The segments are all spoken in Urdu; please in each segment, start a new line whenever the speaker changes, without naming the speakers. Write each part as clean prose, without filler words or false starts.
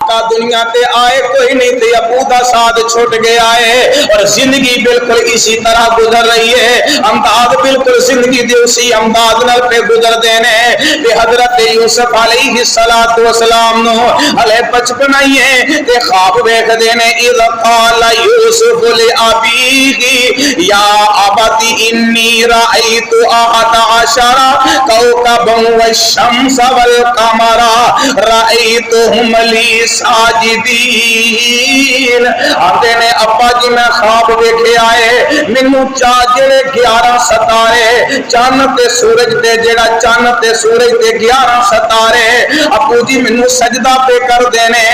آقا دنیا تے آئے کوئی نہیں تے ابو دا ساتھ چھوٹ گیا ہے اور زندگی بالکل اسی طرح گزر رہی ہے امداد بالکل زندگی دے اسی امداد نال پہ گزر دینے تے حضرت یوسف علیہ السلام نو علیہ بچپن آئی ہے تے خواب ویکھ دینے اذ قال یوسف لأبیہ یا ابتی انی رأیت احد عشر کوكبا والشمس والقمر رأیتهم لی ساجدین آتے نے ابا جی میں خواب ویکھے آئے مینوں جڑے 11 ستارے چاند تے سورج تے جڑا چاند تے سورج تے 11 ستارے ابو جی مینوں سجدہ پہ کر دینے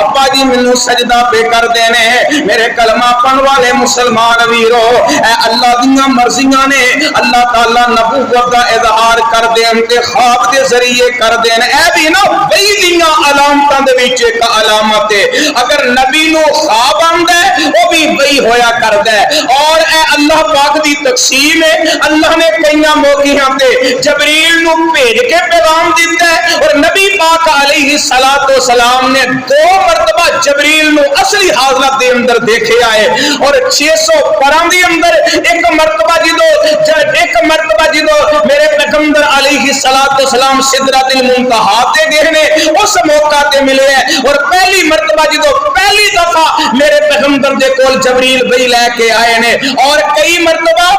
ابا جی مینوں سجدہ پہ کر دینے میرے کلمہ پڑھن والے مسلمان ویرو اے اللہ دیاں مرضیاں نے اللہ تعالی نبوت دا اظہار کر دین تے خواب دے ذریعے کر دین اے بھی نا وہی دیاں علامتاں دے وچ ایک علامت ہے اگر نبی نو خواب آندا ہے وہ بھی وہی ہویا کردا ہے اور اے اللہ پاک دی تقسیم ہے اللہ نے کئیاں موقعاں تے جبریل نو بھیج کے پیغام دتا ہے اور نبی پاک علیہ السلام نے 2 مرتبہ جبریل نو اصلی حالت دے اندر دیکھے آئے اور 600 پراں دے اندر ایک مرتبہ جدو میرے پیغمبر علیہ السلام سدرۃ المنتہا تے گئے نے اس موقع تے ملے ہیں اور پہلی مرتبہ جدو پہلی دفعہ میرے پیغمبر دے کول جبریل وہی لے کے آئے نے اور کئی مرتبہ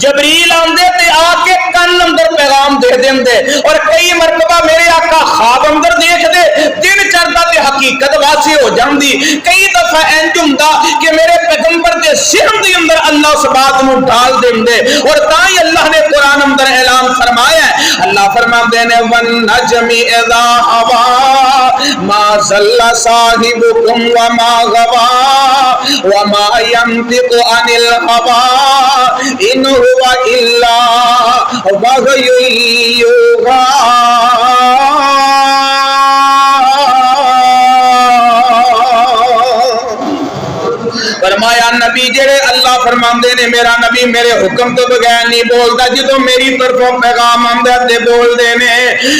جبریل آندے تے آ کے کن اندر پیغام دے دیندے اور کئی مرتبہ میرے آقا خواب اندر دیکھ دے دن چڑھدا تے حقیقت واضح ہو جاندی کئی دفعہ انج ہوندا کہ میرے پیغمبر دے ذہن دے اندر اللہ اس بات نو ڈال دیندے اور تاں ہی اللہ نے قرآن اندر اعلان فرمایا ہے اللہ فرماندے نے والنجم اذا هوى ما ضل صاحبكم وما غوى وما ينطق عن الهوى ان هو الا وحی یوحی فرمایا نبی جڑے اللہ فرماندے نے میرا نبی میرے حکم تو بغیر نہیں بولدا جدوں میری طرفوں پیغام آندا تے بول دے نے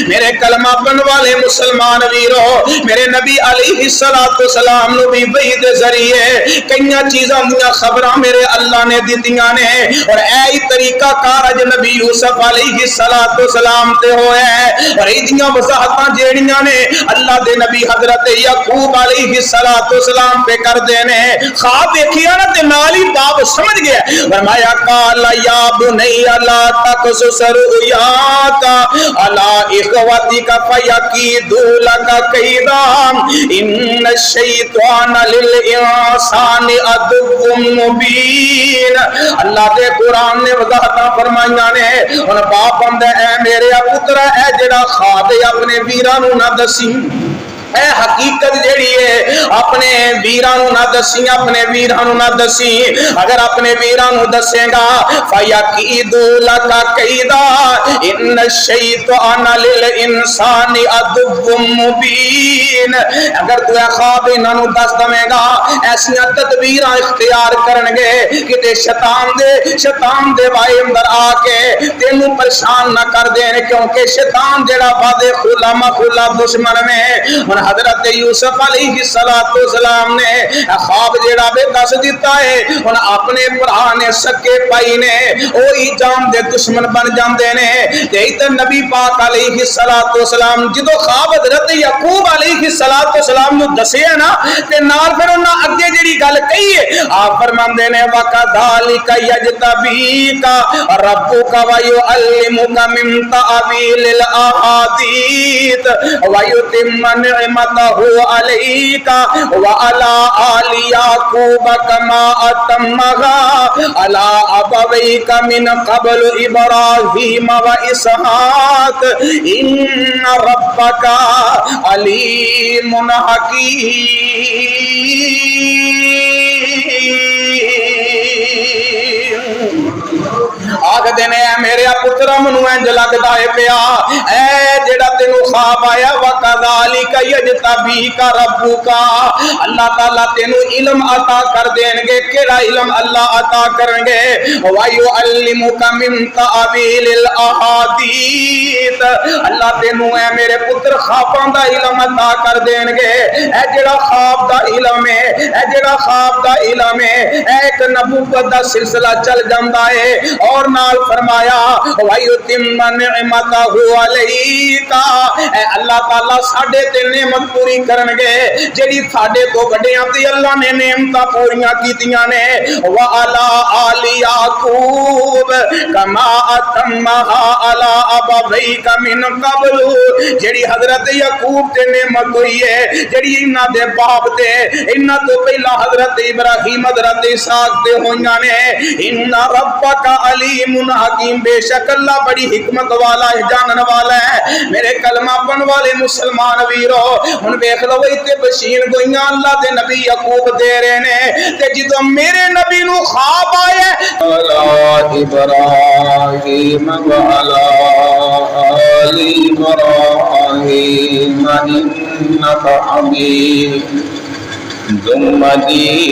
میرے کلمہ پڑھن والے مسلمان ویرو میرے نبی علیہ السلام نو بھی وحی دے ذریعے کئیاں چیزاں دیاں خبراں میرے اللہ نے دتیاں نے اور اے طریقہ کار اج نبی یوسف علیہ السلام تے ہویا ہے اور ایدیاں وضاحتاں جیڑیاں نے اللہ دے نبی حضرت یعقوب علیہ السلام پہ کر دینے خواب دیکھیا نا تے نال ہی باپ سمجھ گیا فرمایا قال یا بنی لا تقصص رؤیاک علی اخوتک فیکیدوا لک کیدا ان الشیطان للانسان عدو مبین اللہ دے قرآن نے وضاحتاں فرمائیاں نے ہن باپ آندا اے میرے پتر اے جڑا خواب اپنے ویراں نو نہ دسی اے حقیقت جیڑی ہے اپنے ویراں نو نہ دسی اپنے ویراں نو نہ دسی اگر اپنے ویراں نو دسے گا فیکیدوا لک کیدا ان الشیطان للانسان عدو مبین اگر تو خواب انہاں نو دس دے گا ایسیاں تدبیراں اختیار کرن گے کہ شیطان دے وائے اندر آ کے تینوں پریشان نہ کر دین کیونکہ شیطان جڑا وعدے خلا مخلا دشمن میں حضرت یوسف علیہ السلام نے خواب جیڑا بے دس دیتا ہے ان اپنے بھرا نے سکے پائی نے وہی جان دے دشمن بن جاندے نے تے تے نبی پاک علیہ السلام جدو خواب حضرت یعقوب علیہ السلام نو دسیا نا تے نال پھر انہاں اگے جڑی گل کہی ہے آپ فرماندے نے وَكَذَلِكَ يَجْتَبِيكَ رَبُّكَ وَيُعَلِّمُكَ مِن تَأْوِيلِ الْأَحَادِيثِ وَيُتِمَّ نعمته عليك وعلى آل يعقوب كما أتمها على أبويك من قبل إبراهيم وإسحاق إن ربك عليم حكيم آگ دینے میرے فرمایا پترا مینوں انج لگدا ہے پیا اے جڑا تینوں خواب آیا وکذالک یجتبیک ربک اللہ تعالی تینوں علم عطا کر دین گے کیڑا علم اللہ عطا کرن گے وَيُعَلِّمُكَ مِن تَأْوِيلِ الْأَحَادِيثِ اللہ تینوں اے میرے پتر خواباں دا علم عطا کر دین گے اے جڑا خواب دا علم ہے اے جڑا خواب دا علم ہے اے ایک نبوت دا سلسلہ چل جاندا ہے اور نال فرمایا وَيُتِمَّ نِعْمَتَهُ عَلَيْكَ اے اللہ تعالی ساڈے تے نعمت پوری کرن گے جڑی ساڈے تو وڈیاں تے اللہ نے نعمتاں پوریاں کیتیاں نے وَعَلَى آلِ یعقوب کما اتمها علی ابویک من قبل جڑی حضرت یعقوب تے نعمت ہوئی ہے جڑی انہاں دے باپ تے انہاں تو پہلا حضرت ابراہیم حضرت اسحاق تے ہویاں نے ان ربک علیم حکیم بے شک اللہ بڑی حکمت والا ہے جانن والا ہے میرے کلمہ پڑھن والے مسلمان ویرو ہن ویکھ لو ایتھے بشیر گوئیاں اللہ دے نبی یعقوب دے رہے نے تے جدوں میرے نبی نو خواب آئے ابراہیم وعلی آل ابراہیم انک حمید مجید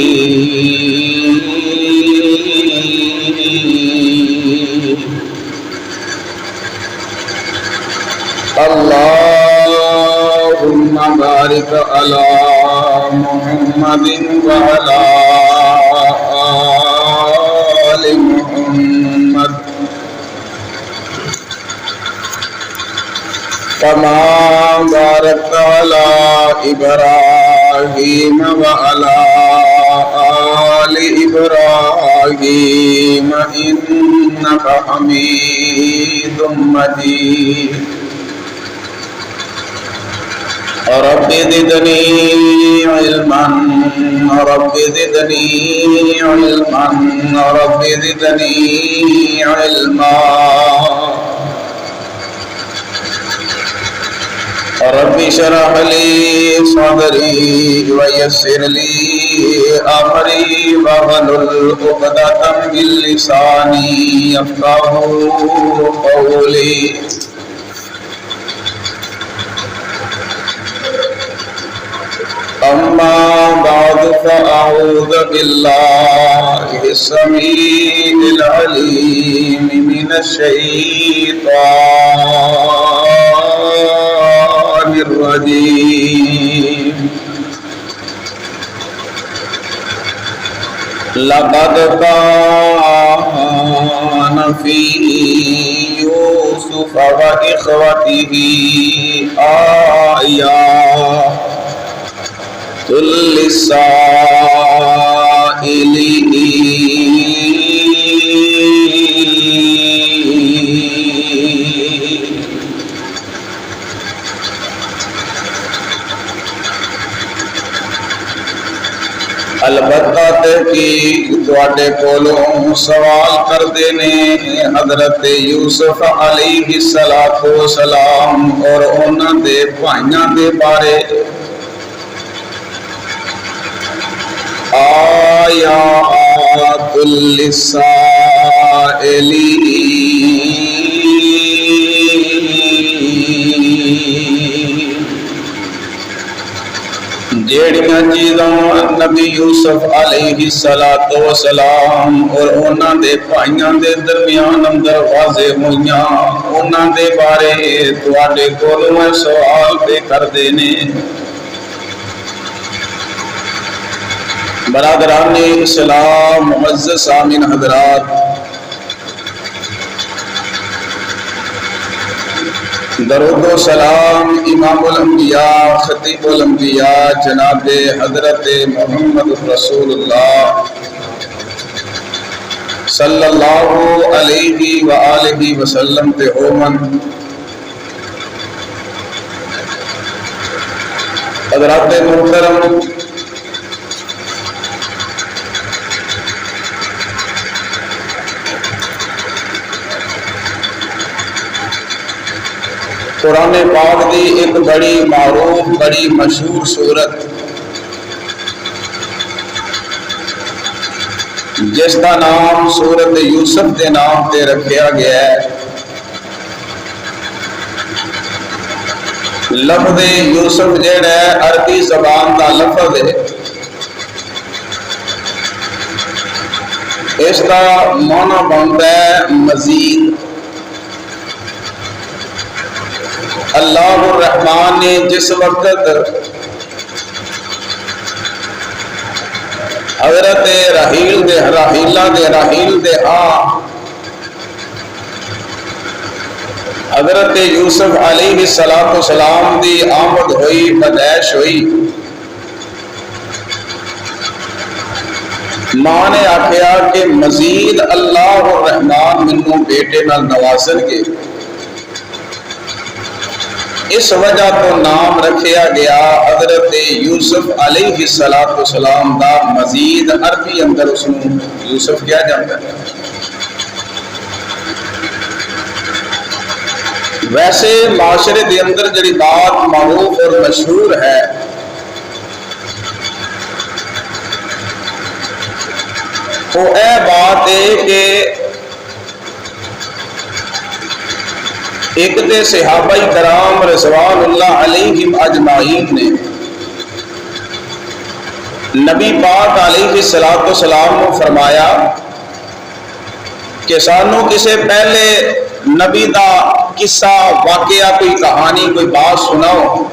اللہم بارک علی محمد وعلی آل محمد کما بارکت علی ابراہیم وعلی آل ابراہیم انک حمید مجید رب زدنی علما رب زدنی علما رب زدنی علما رب اشرح لي صدري ويسر لي امري واحلل عقدة من لساني يفقهوا قولي اما بعد فاعوذ بالله السميع العليم من الشيطان الرجيم لقد كان في يوسف وإخوته آيات للسائلين البتہ تحقیق تواڈے کولوں سوال کردے نے حضرت یوسف علیہ السلام اور انہاں دے بھائیاں دے بارے آیات للسائلین جیڑیاں چیزاں نبی یوسف علیہ السلام اور انہاں دے بھائیاں دے درمیان اندر واضح ہوئیاں انہاں دے بارے تواڈے کولوں سوال پہ کردے نے برادران اسلام معزز سامعین حضرات درود و سلام امام الانبیاء خطیب الانبیاء جناب حضرت محمد رسول اللہ صلی اللہ علیہ وآلہ وسلم تے ہومن حضرات محترم قرآن پاک دی ایک بڑی معروف بڑی مشہور سورت جس کا نام سورت یوسف کے نام تے رکھیا گیا ہے لفظ یوسف جیڑا ہے عربی زبان دا لفظ ہے، اس کا معنی بنتا ہے مزید۔ اللہ الرحمن نے جس وقت حضرت راحیل دے حضرت یوسف علیہ السلام دی آمد ہوئی، پیدائش ہوئی، ماں نے آخیا کہ مزید اللہ الرحمن منوں بیٹے نال نوازن گے، اس وجہ تو نام رکھیا گیا حضرت یوسف علیہ السلام دا۔ مزید عربی اندر اس کو یوسف کیا جاتا ہے۔ ویسے معاشرے دے اندر جڑی بات معروف اور مشہور ہے وہ اے بات ہے کہ ایک تے صحابہ کرام رضوان اللہ علیہم اجمعین نے نبی پاک علیہ السلام کو فرمایا کہ سانو کسے پہلے نبی دا قصہ، واقعہ، کوئی کہانی، کوئی بات سناؤ۔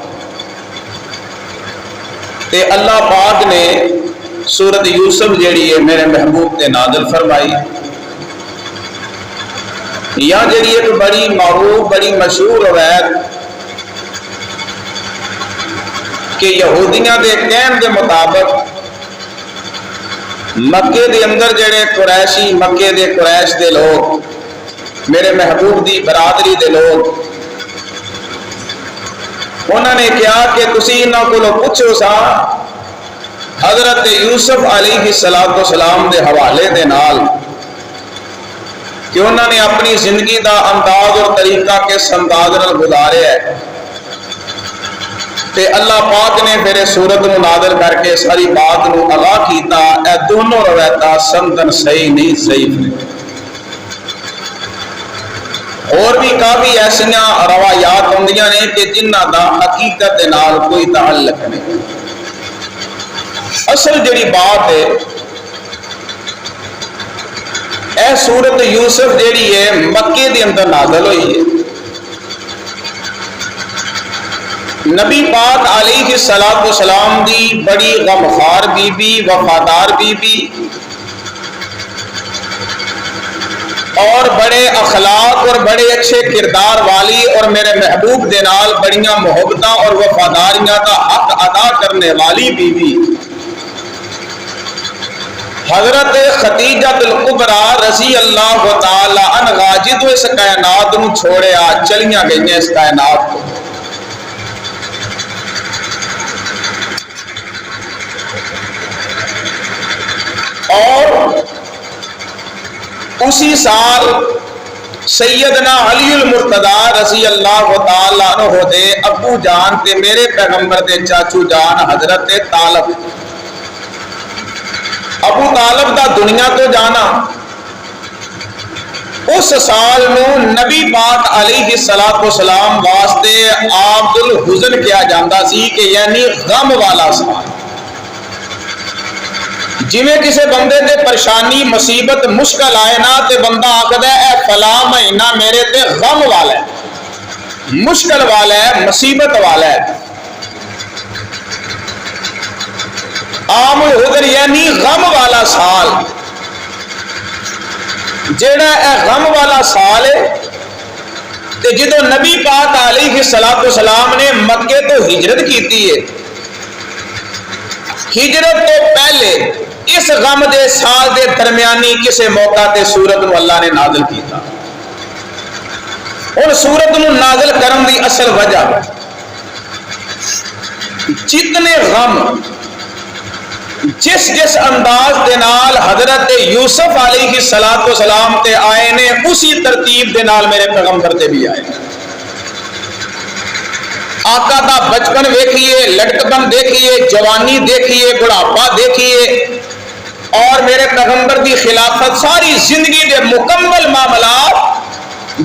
تے اللہ پاک نے سورت یوسف جیڑی ہے میرے محبوب نے نازل فرمائی، یا جیڑی ایک بڑی معروف بڑی مشہور روایت کہ یہودیاں دے کہن دے مطابق مکے دے اندر جڑے قریشی، مکے دے قریش دے لوگ، میرے محبوب دی برادری دے لوگ، انہوں نے کہا کہ تسی انہاں کولوں پوچھو سا حضرت یوسف علیہ السلام دے حوالے دے نال کہ انہوں نے اپنی زندگی دا انداز اور طریقہ کس انداز نال گزاریا ہے۔ تے اللہ پاک نے پھر سورت نو نازل کر کے ساری بات نو آگاہ کیتا، اے دونوں روایتاں سندن صحیح نہیں، ضعیف نہیں۔ اور بھی کافی ایسیاں روایات ہوندیاں نے کہ جنہ دا حقیقت دے نال کوئی تعلق نہیں۔ اصل جڑی بات ہے اے سورت یوسف جیڑی ہے مکے دے اندر نازل ہوئی ہے۔ نبی پاک علیہ السلام دی بڑی غمخوار بی بی، وفادار بی بی اور بڑے اخلاق اور بڑے اچھے کردار والی اور میرے محبوب دے نال بڑیاں محبتاں اور وفاداریاں دا حق ادا کرنے والی بی بی حضرت خدیجہ الکبریٰ رضی اللہ تعالی عنہا جدو اس کائنات نو چھوڑیا چلیاں گئیں اس کائنات کو، اور اسی سال سیدنا علی المرتضی رضی اللہ تعالی عنہ دے ابو جان تے میرے پیغمبر دے چاچو جان حضرت طالب، ابو طالب دا دنیا تو جانا، اس سال نو نبی پاک علیہ السلام واسطے عبد الحزن کیا جاندہ سی کہ یعنی غم والا سال۔ جویں کسے بندے دے پریشانی مصیبت مشکل آئے نا تے بندہ آکھدا ہے اے فلاں مہینہ میرے تے غم والا ہے، مشکل والا ہے، مصیبت والا ہے۔ عام الحزن یعنی غم والا سال، جیڑا اے غم والا سال ہے تے جدو نبی پاک علیہ السلام نے مکے تو ہجرت کیتی ہے، ہجرت تو پہلے اس غم دے سال دے درمیانی کسے موقع تے سورت نو اللہ نے نازل کیتا۔ اور سورت نو نازل کرن دی اصل وجہ جتنے غم جس انداز دے نال حضرت یوسف علیہ السلام تے آئے نے اسی ترتیب دے نال میرے پیغمبر تے بھی آئے۔ آقا دا بچپن دیکھیے، لڑکپن دیکھیے، جوانی دیکھیے، بڑھاپا دیکھیے، اور میرے پیغمبر دی خلافت ساری زندگی دے مکمل معاملات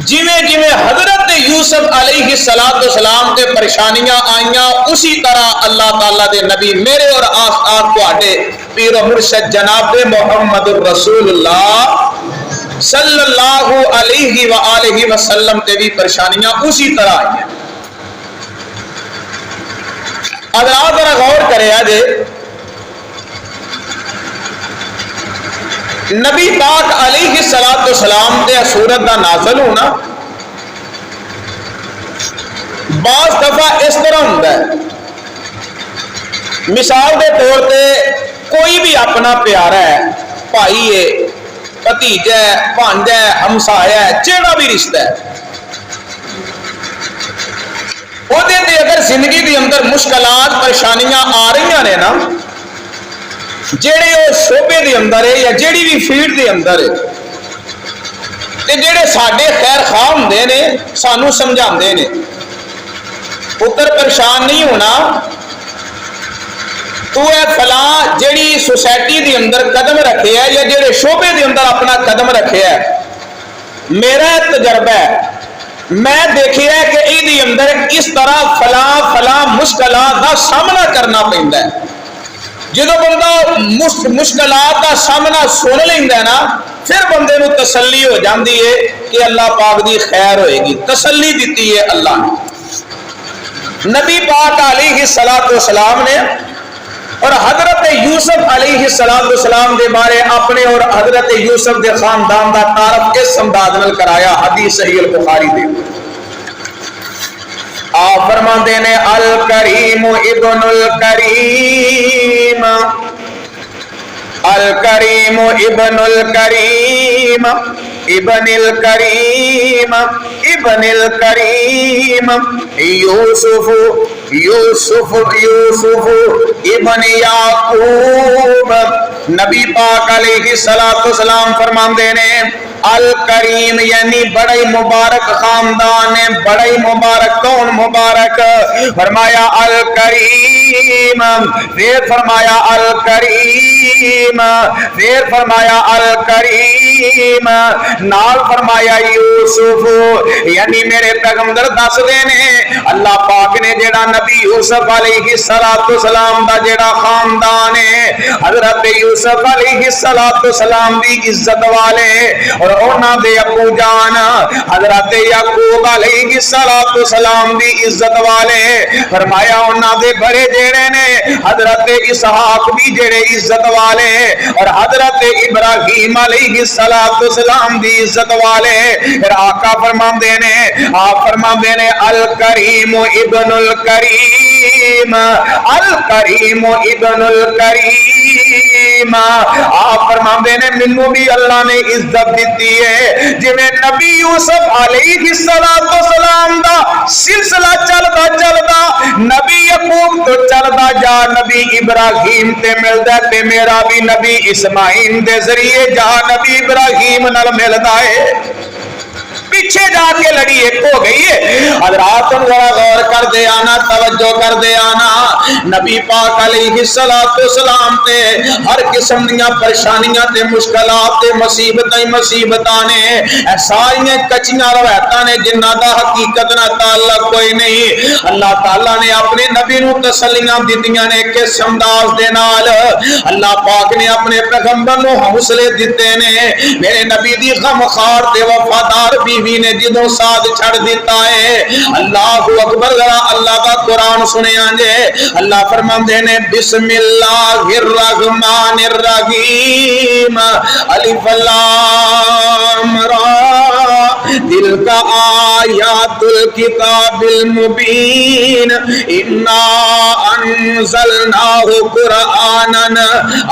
جویں جویں حضرت یوسف علیہ السلام تے پریشانیاں آئیاں اسی طرح اللہ تعالیٰ دے نبی میرے اور آس تواڈے پیر و مرشد جناب محمد الرسول اللہ صلی اللہ علیہ وآلہ وسلم تے بھی پریشانیاں اسی طرح آئیاں. حضرات ذرا غور کرے جے نبی پاک علیہ السلام تے سورت دا نازل ہونا بعض دفعہ اس طرح ہوتا ہے. مثال دے طور پہ کوئی بھی اپنا پیارا ہے، بھائی ہے، بھتیجا ہے، بھانجا ہے، ہمسایا ہے، جیڑا بھی رشتہ ہے، وہ اگر زندگی کے اندر مشکلات پریشانیاں آ رہی نے نا، جیڑے وہ شعبے دے اندر ہے یا جیڑی بھی فیلڈ دے اندر ہے تے جیڑے ساڈے خیر خواہ ہوندے نے سانو سمجھاندے نے پتر پریشان نہیں ہونا، تو اے فلاں جیڑی سوسائٹی دے اندر قدم رکھے ہے یا جیڑے شعبے دے اندر اپنا قدم رکھے ہے، میرا تجربہ ہے، میں دیکھیا ہے کہ ای اندر اس طرح فلاں فلاں مشکلات کا سامنا کرنا پیندا ہے. جدو بندہ مشکلات کا سامنا سن لینا ہے نا، پھر بندے نو تسلی ہو جاندی ہے کہ اللہ پاک دی خیر ہوئے گی. تسلی دیتی ہے اللہ نے. نبی پاک علیہ السلام نے اور حضرت یوسف علیہ السلام دے بارے اپنے اور حضرت یوسف دے خاندان دا تعارف اس انداز نال کرایا. حدیث صحیح البخاری دے آپ فرماندے نے الکریم ابن الکریم، الکریم ابن الکریم ابن الکریم ابن الکریم یوسف یوسف یوسف ابن یعقوب. نبی پاک علیہ السلام فرماندے نے الکریم یعنی بڑا ہی مبارک خاندان ہے، بڑا ہی مبارک. کون مبارک؟ فرمایا الکریم، پھر فرمایا الکریم، پھر فرمایا الکریم، نال فرمایا یوسف. یعنی میرے پیغمبر دس دے نے اللہ پاک نے جڑا نبی یوسف علیہ السلام دا جڑا خاندان ہے، حضرت یوسف علیہ السلام دی عزت والے اور انہاں دے ابو جان حضرت یعقوب علیہ السلام دی عزت والے، فرمایا انہاں دے بڑے جڑے نے حضرت اسحاق بھی جڑے عزت والے اور حضرت ابراہیم علیہ السلام دی عزت والے. پھر آقا فرماندے نے، آپ فرماندے نے الکریم ابن الکریم، الکریم ابن الکریم. آپ فرماندے نے مینوں بھی اللہ نے عزت دیتی ہے جویں نبی یوسف علیہ السلام دا سلسلہ چلدا نبی یعقوب تو چلدا جا نبی ابراہیم تے ملدا تے میرا بھی نبی اسماعیل دے ذریعے جا نبی ابراہیم نال ملدا ہے. پیچھے جا کے لڑی ایک ہو گئی ہے. حضرات ذرا غور کر دے آنا، توجہ کر دے آنا. نبی پاک علیہ السلام تے ہر قسم دیاں پریشانیاں تے مشکلات تے مصیبتاں ہی مصیبتاں نے، ساریاں کچیاں روایتاں نے جنہاں دا حقیقت نال تعلق کوئی نہیں. اللہ تعالیٰ نے اپنے نبی نو تسلیاں دتیاں نے کس انداز دے نال. اللہ پاک نے اپنے پیغمبر نو حوصلے دتے نے. میرے نبی دی غمخوار تے وفادار بیوی نے جدوں ساتھ چھڑ دیتا ہے. اللہ اکبر. ذرا اللہ کا قرآن سنے جے. اللہ فرماندے نے بسم اللہ الرحمن الرحیم الف لام را تلک آیات الکتاب المبین انا انزلناہ قرآنا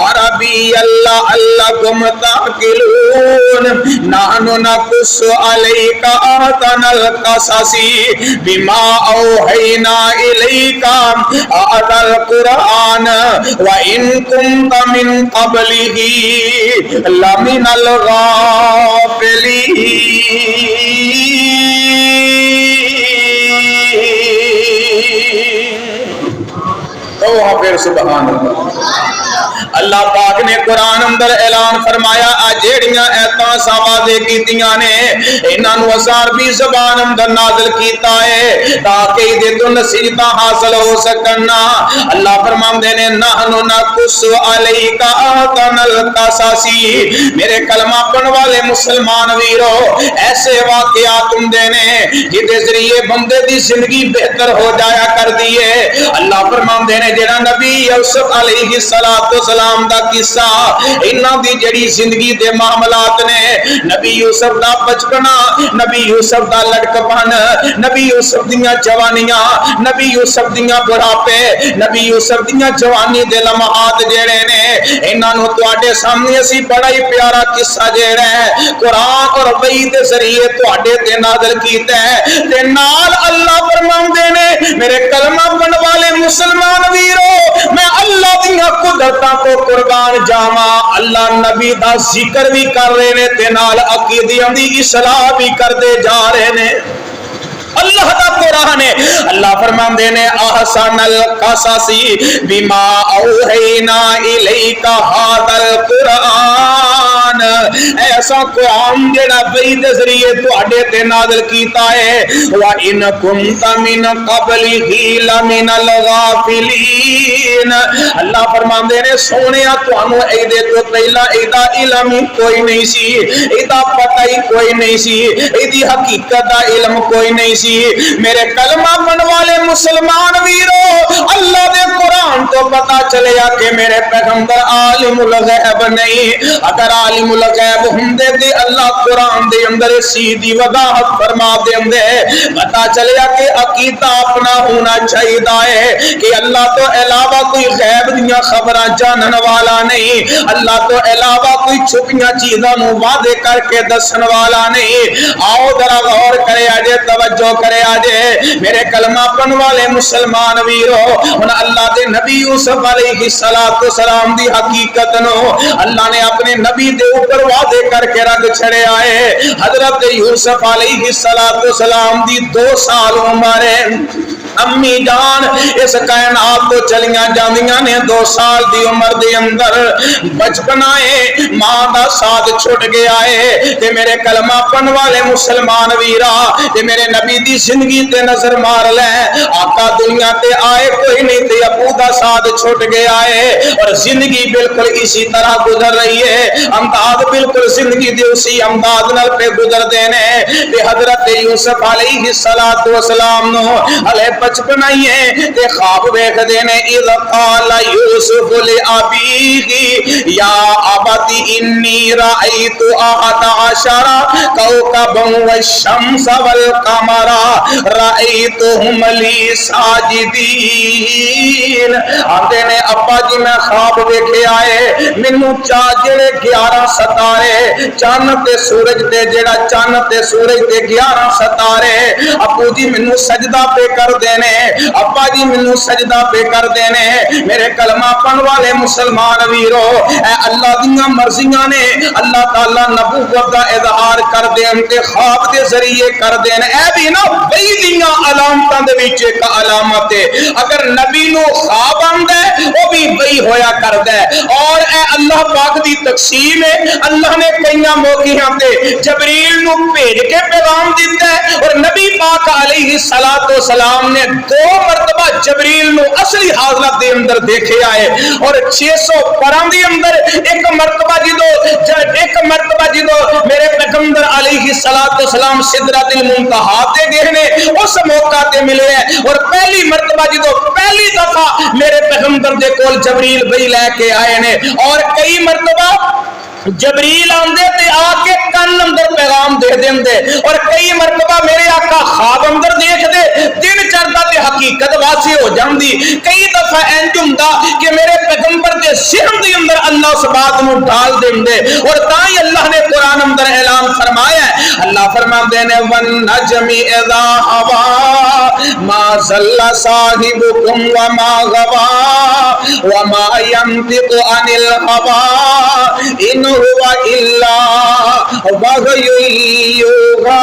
عربیا لعلکم تعقلون نحن نقص علیک احسن القصص بما اوحینا الیک هذا القرآن وان كنت من قبله لمن الغافلین. پڑھو پھر سبحان اللہ۔ اللہ پاک نے قرآن اندر اعلان فرمایا جیڑیاں ایتاں ساوازے کیتیاں نے انہاں نو عربی زبان اندر نازل کیتا ہے تاکہ دے تو نصیحتاں حاصل ہو سکن۔ اللہ فرماندے نے نحنو نقص علیک احسن القصص، میرے کلمہ پڑھن والے مسلمان ویرو ایسے واقعات تم دینے جدے ذریعے بندے دی زندگی بہتر ہو جایا کر دیے۔ اللہ فرماندے نے جڑا نبی یوسف علیہ السلام دا قصہ انہاں دی جڑی زندگی دے معاملات نے، نبی یوسف دا بچپنا، نبی یوسف دا لڑکپن، نبی یوسف دیاں جوانیاں، نبی یوسف دیاں بڑھاپے، نبی یوسف دیاں جوانی دے لمحات جڑے نے انہاں نو تواڈے سامنے اسی بڑا ہی پیارا قصہ جڑا ہے قرآن اور وحی دے ذریعے تواڈے تے نازل کیتا ہے تے نال اللہ فرماندے نے میرے کلمہ پڑھن والے مسلمان ویرو میں اللہ دیاں قدرتاں کو قربان جاواں، اللہ نبی دا ذکر بھی کر رہے نے تے نال عقیدیاں دی اصلاح بھی کردے جا رہے نے۔ اللہ دا قرآن ہے، اللہ فرماندے نے احسن القصص بما اوحینا الیک ھذا القرآن، ایسا قرآن جڑا وحی دے ذریعے تواڈے تے نازل کیتا ہے وَإِن كُنتَ مِن قَبْلِهِ لَمِنَ الْغَافِلِينَ، اللہ فرماندے نے سونیا تانوں اے دے تو پہلا ایدا علم کوئی نہیں سی، ایدا پتہ ہی کوئی نہیں سی، ایدی حقیقت دا علم کوئی نہیں سی۔ میرے کلمہ پڑھن والے مسلمان ویرو اللہ دے قرآن تو پتا چلیا کہ میرے پیغمبر عالم الغیب نہیں، اگر عالم الغیب ہوندے تے اللہ قرآن دے اندر سیدھی وضاحت فرما دے، پتا چلیا کہ عقیدہ اپنا ہونا چاہیے کہ اللہ تو علاوہ کوئی غیب دیاں خبراں جانن والا نہیں، اللہ تو علاوہ کوئی چھپیاں چیزاں نو وعدے کر کے دسن والا نہیں۔ آؤ ذرا غور کرے آجے، توجہ کرے آجے میرے کلمہ پڑھن والے مسلمان ویرو، ہن اللہ دے نبی یوسف علیہ السلام دی حقیقت نو اللہ نے اپنے نبی دے اوپر وعدے کر کے رکھ چھڑے آئے۔ حضرت یوسف علیہ السلام دی 2 سال عمر ہے، امی جان اس کائنات تو چلیاں جاندیاں نے 2 سال دی عمر دے اندر بچپنا ہے، ماں دا ساتھ چھٹ گیا ہے تے میرے کلمہ پڑھن والے مسلمان ویرا تے میرے نبی دی زندگی تے نظر مار لے، آقا دنیا تے آئے کوئی نہیں تے ابو دا ساتھ چھٹ گیا ہے اور زندگی بالکل اسی طرح گزر رہی ہے، انداز بالکل زندگی دی اسی انداز نال پہ گزر دینے تے حضرت یوسف علیہ السلام نو علیہ بچپنا ہی ہے تے خواب ویکھ دینے اذ قال یوسف لابیہ یا ابتی انی رأیت 11 کوكبا والشمس والقمر رأیتهم لی ساجدین، آندے نے ابا جی میں خواب ویکھے آئے مینوں جڑے 11 ستارے چاند تے سورج تے جڑا چاند تے سورج تے 11 ستارے ابو جی مینوں سجدہ پہ کر دینے، ابا جی مینوں سجدہ پہ کر دینے۔ میرے کلمہ پڑھن والے مسلمان ویرو اے اللہ دیاں مرضیاں نے، اللہ تعالی نبوت دا اظہار کر دین تے خواب دے ذریعے کر دین، اے بھی نا وہی دیاں علامتاں دے وچ ایک علامت ہے، اگر نبی نو خواب آندا ہے او بھی وہی ہویا کردا ہے، اور اے اللہ پاک دی تقسیم ہے، اللہ نے کئیاں موقعاں تے جبریل نو بھیج کے پیغام دتا ہے اور نبی پاک علیہ السلام نے 2 مرتبہ جبریل نو اصلی حالت دے اندر دیکھے آئے اور 600 پراں دے اندر ایک مرتبہ جدو میرے پیغمبر علیہ السلام سدرۃ المنتہا تے گئے نے اس موقع تے ملے ہیں، اور پہلی مرتبہ جدو پہلی دفعہ میرے پیغمبر دے کول جبریل وہی لے کے آئے نے، اور کئی مرتبہ جبریل آندے تے آ کے کن اندر پیغام دے دیندے، اور کئی مرتبہ میرے آقا خواب اندر دیکھ دے دن چڑھدا تے حقیقت واضح ہو جاندی، کئی دفعہ انج ہوندا کہ میرے پیغمبر دے ذہن دے اندر اللہ اس بات نو ڈال دیندے، اور تاں ہی اللہ نے قرآن اندر اعلان فرمایا ہے، اللہ فرماندے نے والنجم اذا هوى ما ضل صاحبكم وما غوى وما ينطق عن الهوى ان هو الا وحی یوحی۔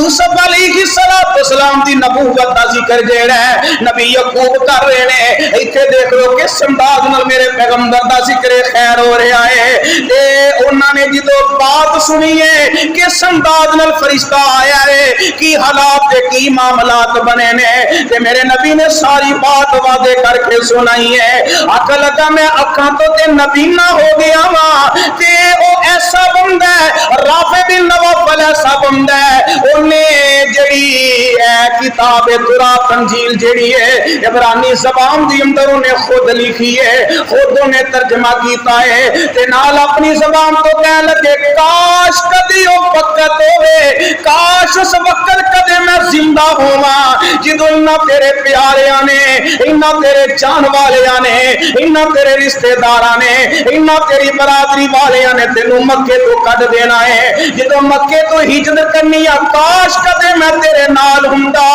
یوسف علیہ السلام دی نبوت دا ذکر جیڑا ہے نبی یعقوب کر رہے نے، ایتھے دیکھ لو کس انداز نال میرے پیغمبر دا ذکر خیر ہو رہا ہے تے انہاں نے جدوں بات سنی ہے کس انداز نال فرشتہ آیا ہے کی حالات تے کی معاملات بنے نے تے میرے نبی نے ساری بات واضح کر کے سنائی ہے۔ آکھا لگا میں اکھاں تو تے نبینا ہو گیا وا تے او ایسا بندہ ہے رافع بن نوفل ایسا بندہ ہے انہیں جڑی کتاب تورات انجیل جڑی ہے عبرانی زبان دی اندر انہیں خود لکھی ہے، خود انہیں ترجمہ کیتا ہے تے نال اپنی زبان تو کہنے لگے کاش کدی او وقت ہوئے، کاش اس وقت کدے میں زندہ ہواں جدوں انہاں تیرے پیاریاں نے، انہاں تیرے جان والیاں نے، انہاں تیرے رشتہ داراں نے، انہاں تیری برادری والیاں نے تینوں مکے تو کڈ دینا ہے، جدوں مکے تو ہجرت کرنی ہے کاش کدے میں تیرے نال ہوندا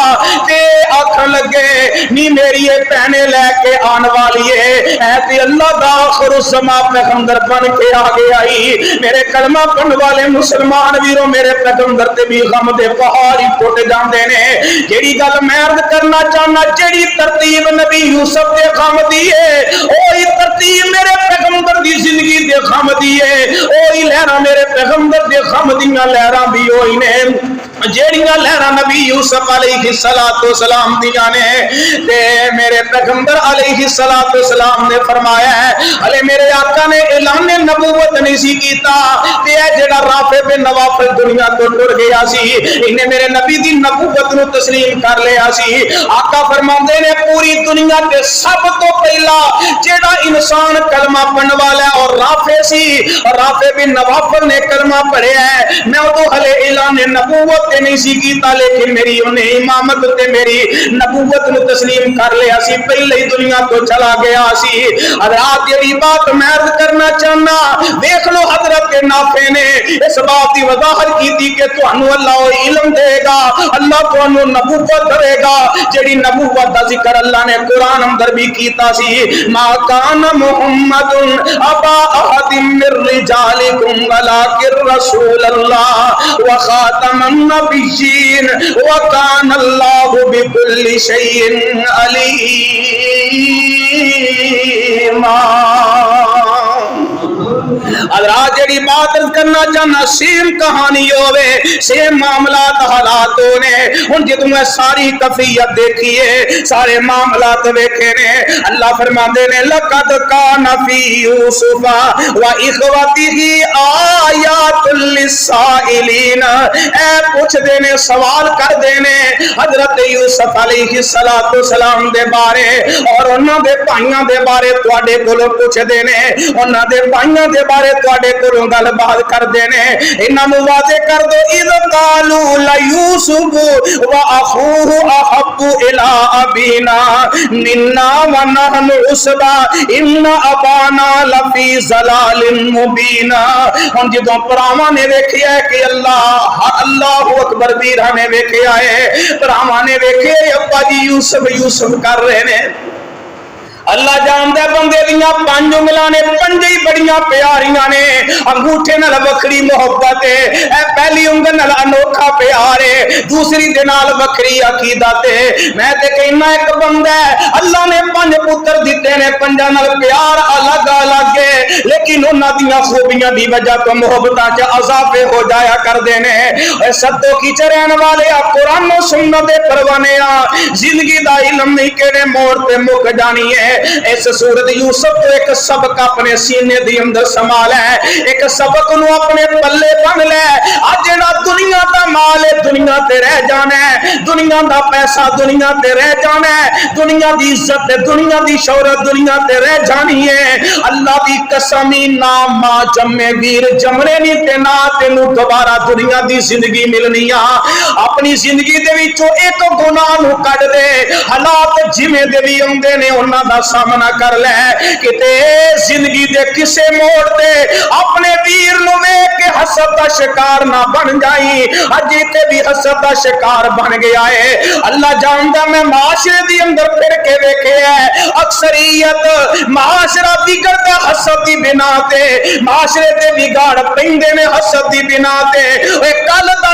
تے آکھن لگے نی میری یہ پہنے لے کے آن والی ہے اے تے اللہ دا آخر الزمان پیغمبر بن کے آگے آئی۔ میرے کلمہ پڑھن والے مسلمان ویرو میرے پیغمبر تے بھی غم دے پہاڑ ہی ٹوٹ جاندے نے۔ جیڑی گل میں عرض کرنا چاہنا جیڑی ترتیب نبی یوسف دے غم دی ہے اوہی ترتیب میرے پیغمبر دی زندگی دے غم دی ہے، اوہی لہراں میرے پیغمبر دے غم دیاں لہراں بھی ہوئی نے جیڑیاں لہراں نبی یوسف علیہ السلام دیاں نے تے میرے پیغمبر علیہ السلام نے فرمایا ہے ہلے میرے آقا نے اعلان نبوت نہیں سی کیتا تے اے جڑا رافع بن نوفل دنیا تو ٹر گیا سی انہیں میرے نبی دی نبوت نو تسلیم کر لیا سی۔ آقا فرماندے نے پوری دنیا تے سب تو پہلا جڑا انسان کلمہ پڑھن والا اور رافع سی، رافع بن نوفل نے کلمہ پڑھیا ہے، میں تو ہلے اعلان نبوت نہیں سی کیتا لیکن میری انہیں امامت تے میری نبوت نو تسلیم کر لیا سی، پہلے ہی دنیا تو چلا گیا سی۔ حضرات یہ بات میں عرض کرنا چاہنا دیکھ لو حضرت نافع نے اس بات کی وضاحت کی تھی کہ تانوں اللہ علم دے گا، اللہ تانوں نبوت دے گا جڑی نبوت دا ذکر اللہ نے قرآن اندر بھی کیتا سی ما کان محمد ابا احد من رجالکم ولکن رسول اللہ وخاتم النبیین وکان اللہ بكل شيء علیم۔ حضرات جڑی بات کرنا چاہنا سیم کہانی ہوئے سیم معاملات حالات ہونے ہن جدوں میں ساری کفیت دیکھیے سارے معاملات ویکھے نے اللہ فرماندے نے لقد کان فی یوسف و اخوتہ آیات للسائلین، اے پوچھ دینے سوال کر دینے حضرت یوسف علیہ السلام دے بارے اور انہاں دے بھائیاں دے بارے تواڈے کولوں پوچھ دینے، انہاں دے بھائیاں دے بارے تواڈے کولوں گل بات کر دینے، انہاں نوں واضح کر دو اذ قالوا لیوسف و اخوہ احب الی ابینا منا ونحن عصبہ ان ابانا لفی ضلال مبین۔ ہن جدوں پراواں نے ویکھیا ہے کہ اللہ اکبر ویراں نے ویکھیا ہے پراواں نے ویکھے ابا جی یوسف کر رہے نے، اللہ جاندا بندے دیاں پنج انگلاں نے پنجے ہی بڑیاں پیاریاں نے، انگوٹھے نال وکھری محبت ہے، اے پہلی انگل نال انوکھا پیار ہے، دوسری دے نال وکھری عقیدت ہے۔ میں تے کہنا ایک بندہ ہے اللہ نے پنج پتر دتے نے پنجاں نال پیار الگ الگ ہے لیکن انہاں دیاں خوبیاں دی وجہ تو محبتاں چ اضافے ہو جایا کردے نے۔ اے سدو کی چرن والے قرآن و سنت دے پروانے زندگی دا علم نہیں کہڑے موڑ تے مک جانی ہے۔ اس سورت یوسف تو ایک سبق اپنے سینے دی اندر سنبھال ہے، ایک سبق نو اپنے پلے بن لے، اج جڑا دنیا دا مال ہے دنیا تے رہ جانا ہے، دنیا دا پیسہ دنیا تے رہ جانا ہے، دنیا دی عزت دنیا دی شہرت دنیا تے رہ جانی ہے۔ اللہ دی قسمی نہ ماں جمے ویر جمنے نہیں تے نہ تینوں دوبارہ دنیا دی زندگی ملنی آ۔ اپنی زندگی دے وچوں ایک گناہ نو کڈ دے، حالات جویں دے وی اوندے نے انہاں دا سامنا کر لے، کتے زندگی دے کسے موڑ تے اپنے ویر نو ویکھ کے حسد دا شکار نہ بن جائی، اج تے بھی حسد دا شکار بن گیا ہے۔ اللہ جاندا میں معاشرے دی اندر پھر کے ویکھیا ہے اکثریت معاشرہ بگڑدا حسد دی بنا تے، معاشرے تے بگاڑ پیندے نے حسد دی بنا تے۔ اے کل دا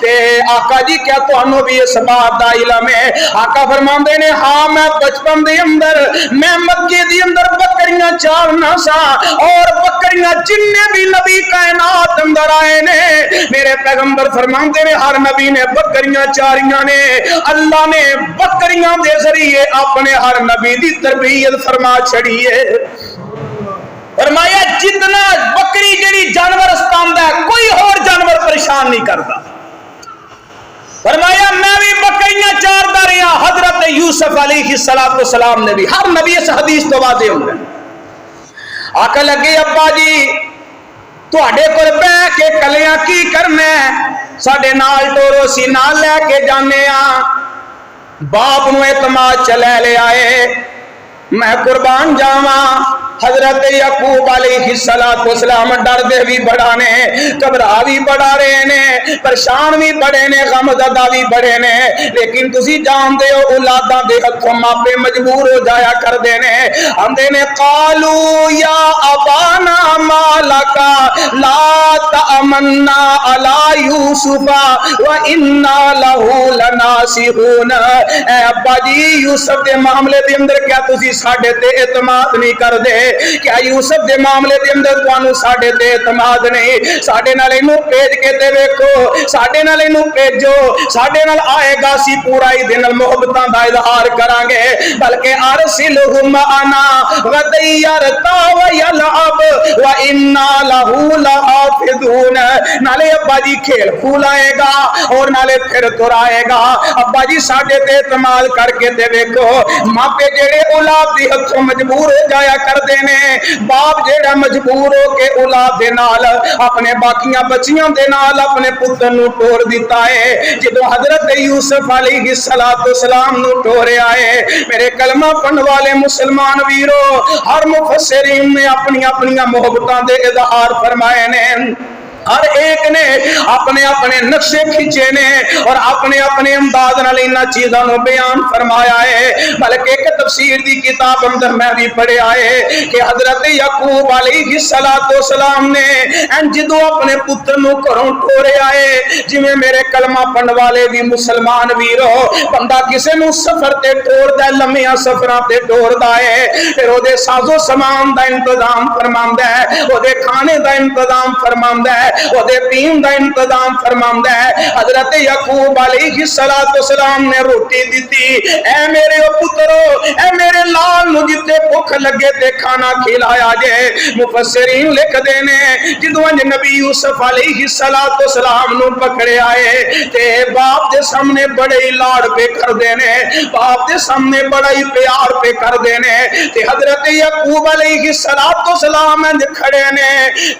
تے آقا جی کیا تانوں بھی اس بات دا علم ہے؟ آقا فرماندے نے ہاں میں بچپن دے اندر میں مکے دے اندر بکریاں چارنا سا اور بکریاں جننے بھی نبی کائنات اندر آئے نے میرے پیغمبر فرماندے نے ہر نبی نے بکریاں چاریاں نے اللہ نے بکریاں دے ذریعے اپنے ہر نبی دی تربیت فرما چھڑی ہے فرمایا جتنا بکری جڑی جانور استاندا ہے کوئی اور جانور پریشان نہیں کرتا فرمایا میں بھی بکریاں چاردا رہا حضرت یوسف علیہ السلام نے بھی ہر نبی اس حدیث تو واضح ہوندا آکھن لگے ابا جی تواڈے کول بیٹھ کے کلیاں کی کرنا ساڈے نال ٹورو سی نال لے کے جانے باپ نو اعتماد چ لے آئے میں قربان جاواں حضرت یعقوب علیہ السلام ڈر دے بھی بڑا نے گھبرا بھی بڑا رہے نے پریشان بھی بڑے نے غم زدہ بھی بڑے نے لیکن تسی جان دے ہو اولاداں دے ہتھوں ماپے مجبور ہو جایا کر دے نے آندے نے قالو یا ابانا مالکا لا تأمنا علی یوسف وانا لہو لناصحون اے ابا جی یوسف دے معاملے دے اندر کیا تسی ساڈے تے اعتماد نہیں کر دے کیا یوسف دے معاملے دے اندر تانوں ساڈے تے اعتماد نہیں ساڈے نال اینو بھیج کے تے ویکھو ساڈے نال اینو بھیجو ساڈے نال آئے گا سی پورا ہی دن محبتاں دا اظہار کران گے بلکہ ارسلہم انا غدیرتا ویلعب وانا لہو لحافظون نالے ابا جی کھیل کھول آئے گا اور نالے پھر تر آئے گا ابا جی ساڈے تے اعتماد کر کے تے ویکھو ماپے جڑے اولاد دی ہتھوں مجبور ہو جایا کر دے نے باپ جیڑا مجبور ہو کے اولاد دے نال اپنے باقیاں بچیاں دے نال اپنے پتر نو ٹور دیتا ہے جدو حضرت یوسف علیہ السلام نو ٹورے آئے میرے کلمہ پڑھن والے مسلمان ویرو ہر مفسرین نے اپنی اپنی محبتاں دے اظہار فرمائے نے ہر ایک نے اپنے اپنے نقشے کھینچے نے اور اپنے اپنے انداز نال انہاں چیزاں نو بیان فرمایا ہے بلکہ ایک تفسیر دی کتاب اندر میں بھی پڑھیا ہے کہ حضرت یعقوب علیہ السلام نے جدوں اپنے پتر نو گھروں ٹورے آئے جویں میرے کلمہ پڑھن والے بھی مسلمان ویرو بندہ کسے نو سفر تے ٹوردا ہے لمحیاں سفراں تے ٹوردا ہے پھر او دے سازو سامان دا انتظام فرماندا ہے او دے کھانے دا انتظام فرماندا ہے وہ دے پین دا انتظام فرماندا ہے حضرت یعقوب علیہ السلام نے روٹی دیتی اے میرے پترو اے میرے لال نو جتے بھوک لگے تے کھانا کھلایا جے مفسرین لکھ دے نے جدوں نبی یوسف علیہ السلام نو پکڑے آئے تے باپ دے سامنے بڑے ہی لاڑ پہ کر دے نے باپ دے سامنے بڑا ہی پیار پہ کر دے نے تے حضرت یعقوب علیہ السلام کھڑے نے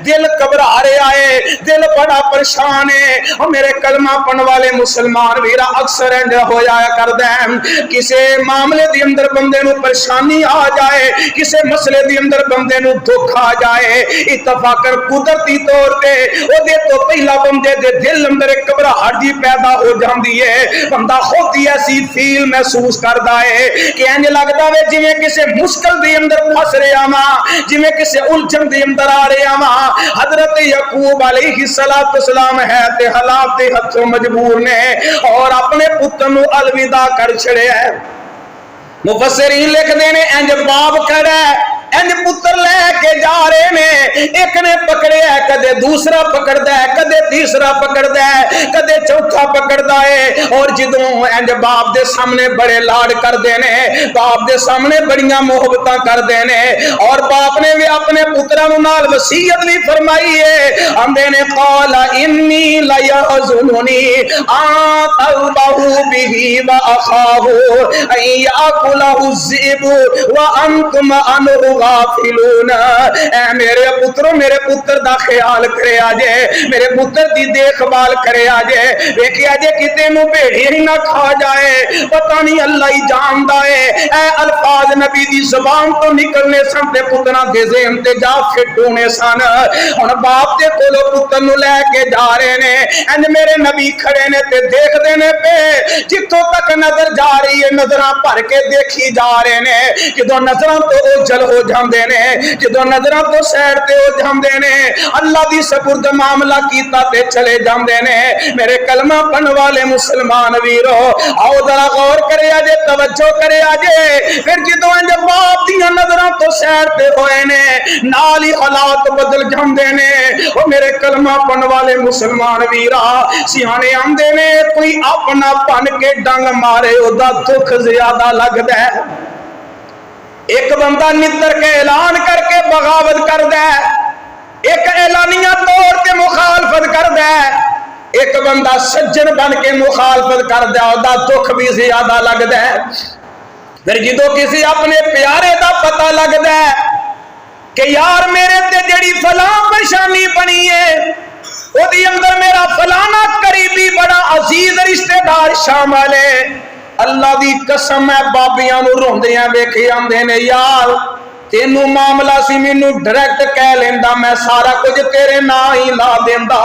دل گھبرا رہے آئے دل بڑا پریشان ہے اور میرے کلمہ پڑھن والے مسلمان ویرا اکثر انج ہو جایا کردا ہے کسے معاملے دی اندر بندے نو پریشانی آ جائے کسے مسئلے دی اندر بندے نو دکھ آ جائے اتفاقاً قدرتی طور تے او دے تو پہلا بندے دے دل اندر ایک گھبراہٹ جی پیدا ہو جاندی ہے بندہ خود ہی ایسی فیل محسوس کردا ہے کہ انج لگدا وے جویں کسے مشکل دے اندر پھس رہا ہاں جویں کسے الجھن دے اندر آ رہا ہاں حضرت یعقوب علیہ السلام ہے تے حالات دے ہتھوں مجبور نے اور اپنے پتر نو الوداع کر چھڑیا ہے مفسرین لکھ دے نے انج باپ کھڑا ہے انج پتر لے کے جا رہے نے ایک نے پکڑیا ہے کدے دوسرا پکڑدا ہے کدے تیسرا پکڑدا ہے کدے چوتھا پکڑدا ہے اور جدوں انج باپ دے سامنے بڑے لاڑ کر دے نے باپ دے سامنے بڑیاں محبتاں کر دے نے اور باپ نے بھی اپنے پتراں نال وصیت بھی فرمائی ہے آندے نے قال انی لیحزننی ان تذبحوا به واخاف ان یاکلہ الذئب وانتم عنہ غافلون اے میرے پترو میرے پتر دا خیال کرے آجے میرے پتر دی دیکھ بھال کرے آجے ویکھے آجے کتے نو بھیڑی ہی نہ کھا جائے پتہ نہیں اللہ ہی جاندا ہے اے الفاظ نبی دی زبان تو نکلنے سن تے پتراں دے ذہن تے جا فٹ ہونے سن ہن باپ دے کولو پتر نو لے کے جا رہے نے انج میرے نبی کھڑے نے تے دیکھ دے نے پہ جتوں تک نظر جا رہی ہے نظراں بھر کے دیکھی جا رہے نے جدوں نظراں تو اوجھل ہو جاندے نے جدوں نظراں تو سائڈ تے ہو جاندے نے اللہ دی سپرد معاملہ کیتا تے چلے جاندے نے میرے کلمہ پڑھن والے مسلمان ویرو آؤ ذرا غور کرے جے توجہ کرے جے پھر جدوں انج باپ دیاں نظراں تو سائڈ تے ہوئے نے نال ہی حالات بدل جاندے نے او میرے کلمہ پڑھن والے مسلمان ویرا سیانے آندے نے کوئی اپنا پن کے ڈنگ مارے او دا دکھ زیادہ لگدا ہے ایک بندہ نتر کے اعلان کر کے بغاوت کردا ہے ایک اعلانیہ طور تے مخالفت کردا ہے ایک بندہ سجن بن کے مخالفت کردا ہے او دا دکھ بھی زیادہ لگدا ہے پھر جدوں کسی اپنے پیارے دا پتہ لگدا ہے کہ یار میرے تے جڑی فلاں پریشانی بنی ہے او دی اندر میرا فلانا قریبی بڑا عزیز رشتہ دار شامل ہے اللہ دی قسم ہے بابیاں نو روندیاں ویکھے آندے نے یار تینوں معاملہ سی مینوں ڈائریکٹ کہہ لیندا میں سارا کچھ تیرے نا ہی لا دیندا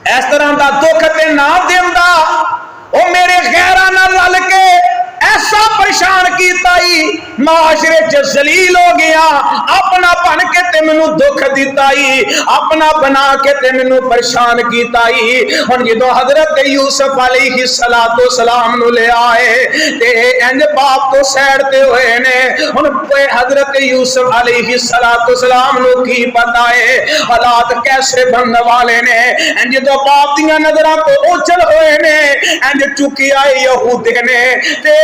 اس طرح دا دکھ تے نہ دیندا او میرے غیراں نال رل کے ایسا پریشان کیتا ہی معاشرے چ ذلیل ہو گیا اپنا بن کے تے مینوں دکھ دیتا ہی اپنا بنا کے تے مینوں پریشان کیتا ہی ہن جدوں حضرت یوسف علیہ السلام نو لے آئے تے انج باپ تو سائڈ تے ہوئے نے ہن حضرت یوسف علیہ السلام نو کی پتہ ہے حالات کیسے بننے والے نے انج جدوں باپ دیاں نظراں تو اوچل ہوئے نے انج چکی آئے یہودی نے تے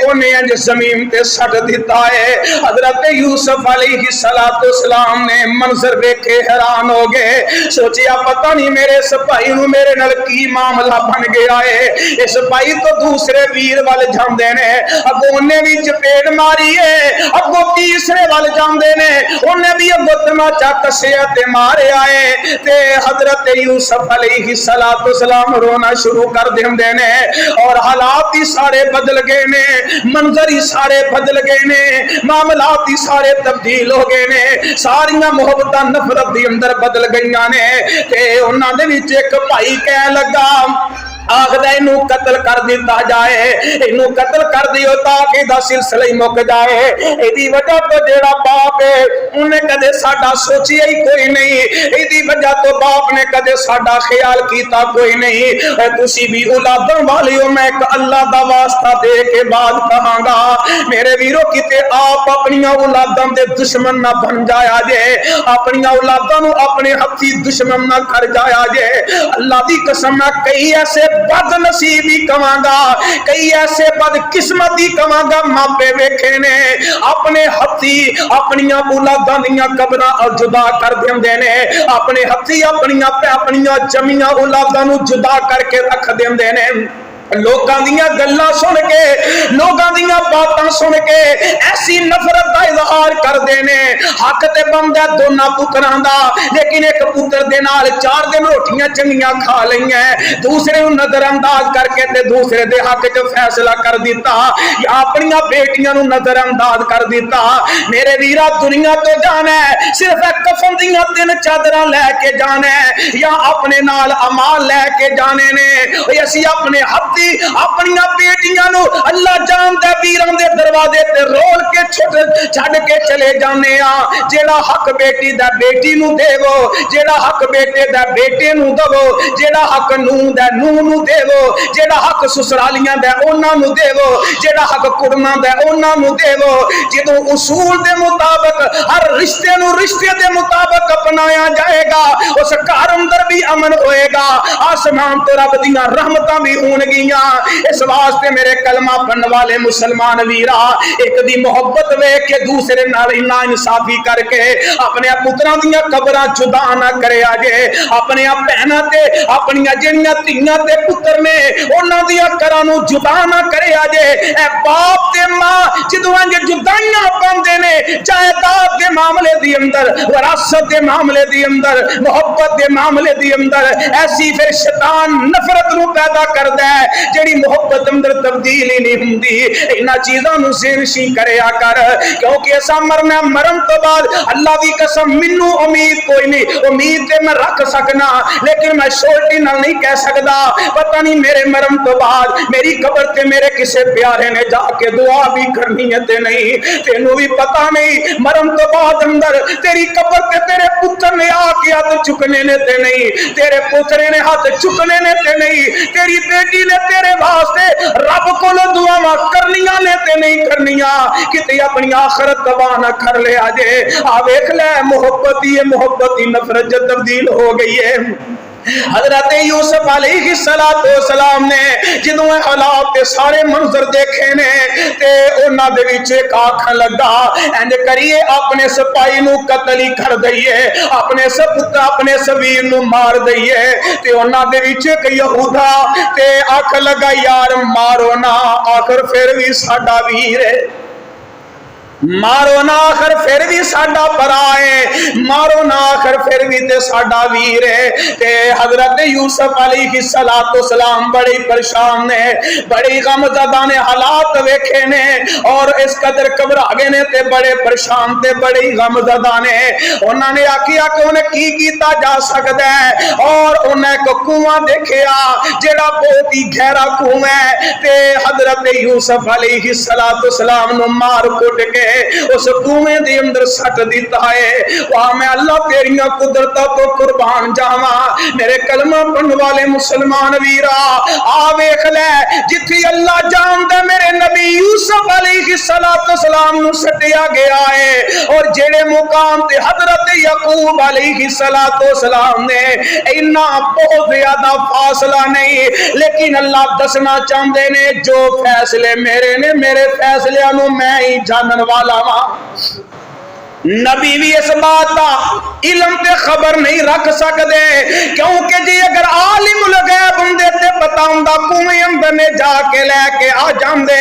انہیں انج زمین تے سٹ دیتا ہے حضرت یوسف علیہ السلام نے منظر دیکھے حیران ہو گئے سوچیا پتہ نہیں میرے سپاہی نو میرے نال کی معاملہ بن گیا ہے اس سپاہی تو دوسرے ویر وال جاندے نے اگوں انہیں بھی چپیڑ ماری ہے اگوں تیسرے وال جاندے نے انہیں بھی اگوں تماچا کسیا تے مارے آئے تے حضرت یوسف علیہ السلام رونا شروع کر دیندے نے اور حالات ہی سارے بدل گئے نے منظر ہی سارے بدل گئے نے معاملات ہی سارے تبدیل ہو گئے نے ساریاں محبتاں نفرت دی اندر بدل گئیاں نے تے انہاں دے وچ ایک بھائی کہن لگا آخدا اینو قتل کر دیتا جائے اینو قتل کر دیو تاکہ دا سلسلہ ہی مک جائے ایدی وجہ تو جیڑا باپ ہے انہیں کدے ساڈا سوچیا ہی کوئی نہیں ایدی وجہ تو باپ نے کدے ساڈا خیال کیتا کوئی نہیں تسی بھی اولاداں والیو میں ایک اللہ دا واسطہ دے کے بعد کہاں گا میرے ویرو کتے آپ اپنی اولاداں دے دشمن نہ بن جایا جے اپنی اولاداں نو اپنے ہتھی دشمن نہ کر جایا جے اللہ دی قسم میں کئی ایسے بد نصیبی کواں گا کئی ایسے بد قسمتی کواں گا ماپے ویکھے نے اپنے ہتھی اپنی اولاداں دیاں قبراں جدا کر دیندے نے اپنے ہتھی اپنی جمیاں اولاداں نو جدا کر کے رکھ دیندے نے لوگاں دیاں گلاں سن کے لوگاں دیاں باتاں سن کے ایسی نفرت دا اظہار کردے نے حق تے بندا دوناں پتراں دا لیکن ایک پتر دے نال 4 دن روٹیاں چنگیاں کھا لئیاں دوسرے نوں نظر انداز کر کے تے دوسرے دے حق وچ فیصلہ کر دیتا یا اپنی بیٹیاں نوں نظر انداز کر دیتا میرے ویرا دنیا تو جانا ہے صرف کفن دیاں 3 چادراں لے کے جانا ہے یا اپنے نال امال لے کے جانے نے اسی اپنے حق اپنی بیٹیاں نو اللہ جان دے ویراں دے دروازے تے رول کے چھڈ کے چلے جانے ہاں جیڑا حق بیٹی دا بیٹی نو دیو جیڑا حق بیٹے دا بیٹے نو دو جیڑا حق نوں دا نوں نو دیو جیڑا حق سسرالیاں دا انہاں نو دیو جیڑا حق کڑماں دا انہاں نو دیو جدوں اصول دے مطابق ہر رشتے نو رشتے دے مطابق اپنایا جائے گا اس گھر اندر بھی امن ہوئے گا آسمان تو رب دیاں رحمتاں بھی ہون گی اس واسطے میرے کلمہ پڑھن والے مسلمان ویرا ایک دی محبت ویکھ کے دوسرے نال نا انصافی کر کے اپنے پتراں دیاں قبراں جدا نہ کرے اجے اپنے بہناں تے اپنی جڑیاں تیاں تے پتر نے انہاں دیاں گھراں نوں جدا نہ کرے اجے اے باپ تے ماں جدوں انج جدائیاں پاندے نے جائیداد دے معاملے دی اندر وراثت دے معاملے دی اندر محبت دے معاملے دی اندر ایسی پھر شیطان نفرت نو پیدا کردا ہے جڑی محبت اندر تبدیل ہی نہیں ہوندی انہاں چیزاں نو سینشی کریا کر کیونکہ ایسا مرنا مرن تو بعد اللہ دی قسم منو امید کوئی نہیں امید تے میں رکھ سکنا لیکن میں شورٹی نال نہیں کہہ سکدا پتہ نہیں میرے مرن تو بعد میری قبر تے میرے کسے پیارے نے جا کے دعا بھی کرنی ہے تے نہیں تینوں بھی پتہ نہیں مرن تو بعد اندر تیری قبر تے تیرے پتر نے آ کے ہاتھ چکنے نے تے نہیں تیرے پترے نے ہاتھ چکنے نے تے نہیں تیری بیٹی نے تیرے واسطے رب کو دعا کرنیاں نے تے نہیں کرنیاں کتے اپنی آخرت تباہ نہ کر لے آجے ویکھ لے محبت ہی نفرت تبدیل ہو گئی ہے حضرت یوسف علیہ السلام نے جدوں حالات تے سارے منظر دیکھے نے تے انہاں دے وچ ایک آکھن لگا انج کریے اپنے سپاہی نو قتل ہی کر دئیے اپنے سپوت اپنے سویر نو مار دئیے تے انہاں دے وچ ایک یہودا تے آکھن لگا یار مارو نا آخر پھر بھی ساڈا ویر ہے مارو نا آخر پھر بھی ساڈا بھرا ہے مارو نا آخر پھر بھی تے ساڈا ویر ہے تے حضرت یوسف علیہ السلام بڑی پریشان نے بڑی غم زدہ نے حالات ویکھے نے اور اس قدر گھبرا گئے نے تے بڑے پریشان تے بڑی غم زدہ نے انہاں نے آکھیا کہ انہیں کی کیتا جا سکدا ہے اور انہیں ایک کنواں دیکھیا جڑا بہت ہی گہرا کنواں ہے تے حضرت یوسف علیہ السلام نو مار کٹ کے اس کنویں دے اندر سٹ دیتا ہے واہ میں اللہ تیریاں قدرتاں تو قربان جاواں میرے کلمہ پڑھن والے مسلمان ویرا آ ویکھ لے جتھے اللہ جاندا میرے نبی یوسف علیہ السلام نو سٹیا گیا ہے اور جڑے مقام تے حضرت یعقوب علیہ السلام نے اینا بہت زیادہ فاصلہ نہیں لیکن اللہ دسنا چاہندے نے جو فیصلے میرے نے میرے فیصلے نو میں ہی جانن والا نبی بھی اس بات کا علم تے خبر نہیں رکھ سکدے کیونکہ جی اگر عالم الغیب ہوندے تے پتہ ہوندا کنویں اندر نے جا کے لے کے آ جاندے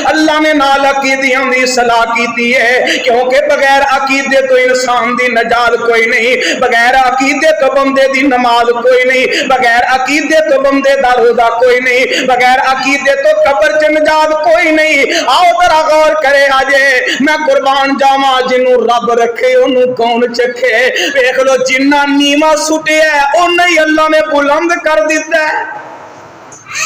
اللہ نے نال عقیدیاں دی صلاح کیتی ہے کیونکہ بغیر عقیدے تو انسان دی نجات کوئی نہیں بغیر عقیدے تو بندے دی نماز کوئی نہیں بغیر عقیدے تو بندے دا روزہ کوئی نہیں بغیر عقیدے تو قبر چ نجات کوئی نہیں آؤ ذرا غور کرے آجے میں قربان جاواں جنوں رب رکھے انہوں کون چکھے ویکھ لو جنہ نیواں سٹیا ہے انہوں ہی اللہ نے بلند کر دیتا ہے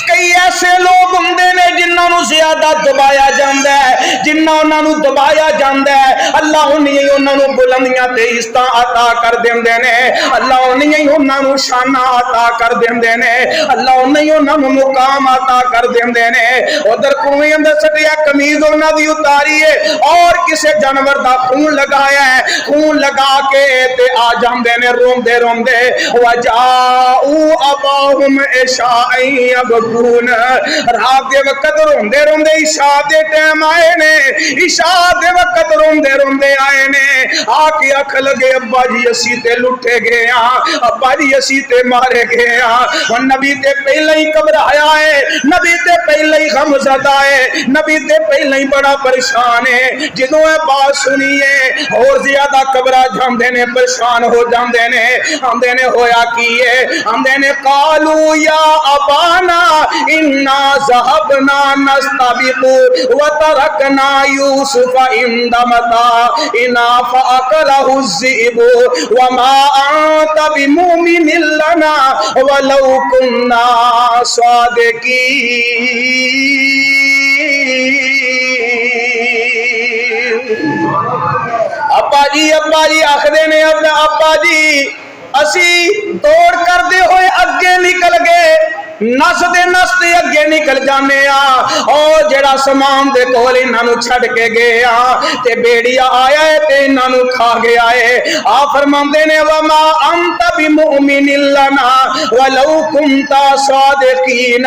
کئی ایسے لوگ ہوندے نے جنہاں نو زیادہ دبایا جاندا ہے جنہاں انہاں نو دبایا جاندا ہے اللہ انہی انہاں نو بلندیاں تے عزتاں عطا کر دیندے نے اللہ انہی انہاں نو شاناں عطا کر دیندے نے اللہ انہی انہاں نو مقام عطا کر دیندے نے ادھر کنویں اندر سٹیا قمیض انہاں دی اتاری ہے اور کسے جانور دا خون لگایا ہے خون لگا کے تے آ جاندے نے روندے روندے وجاؤ اباہم عشاء رات دے وقت روندے روندے عشاء دے ٹائم آئے نے عشاء دے وقت روندے روندے آئے نے آ کے آکھ لگے ابا جی اسی تے لٹے گئے ہاں ابا جی اسی تے مارے گئے ہاں اور نبی تے پہلے ہی گھبرایا ہے نبی تے پہلے ہی غم زدہ ہے نبی تے پہلے ہی بڑا پریشان ہے جدوں اے بات سنی ہے اور زیادہ گھبرا جاندے نے پریشان ہو جاندے نے آندے نے ہویا کی ہے آندے نے قالو یا ابانا انا ذهبنا نستبق وتركنا يوسف عند متاعنا فاكله الذئب وما انت بمؤمن لنا ولو كنا صادقين ابا جی آخدے نے ابا جی اسی دوڑ کر دے ہوئے اگے نکل گئے نستے اگے نکل جانے اور جڑا سامان دے کول انہاں نو چھڈ کے گئے تے بیڑیا آیا ہے تے انہاں نو کھا گیا ہے فرماندے نے وما انت بمؤمن لنا ولو كنت صادقین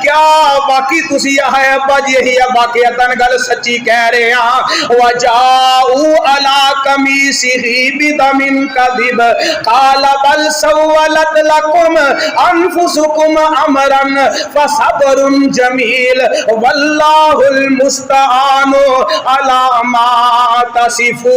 کیا باقی تسی ہے ابا جی یہی واقعتاً گل سچی کہہ رہے ہیں وجاؤ علی قمیصہ بدم کذب قال بل سولت لكم انفسكم امرن فصبر جمیل واللہ المستعان علی ما تصفون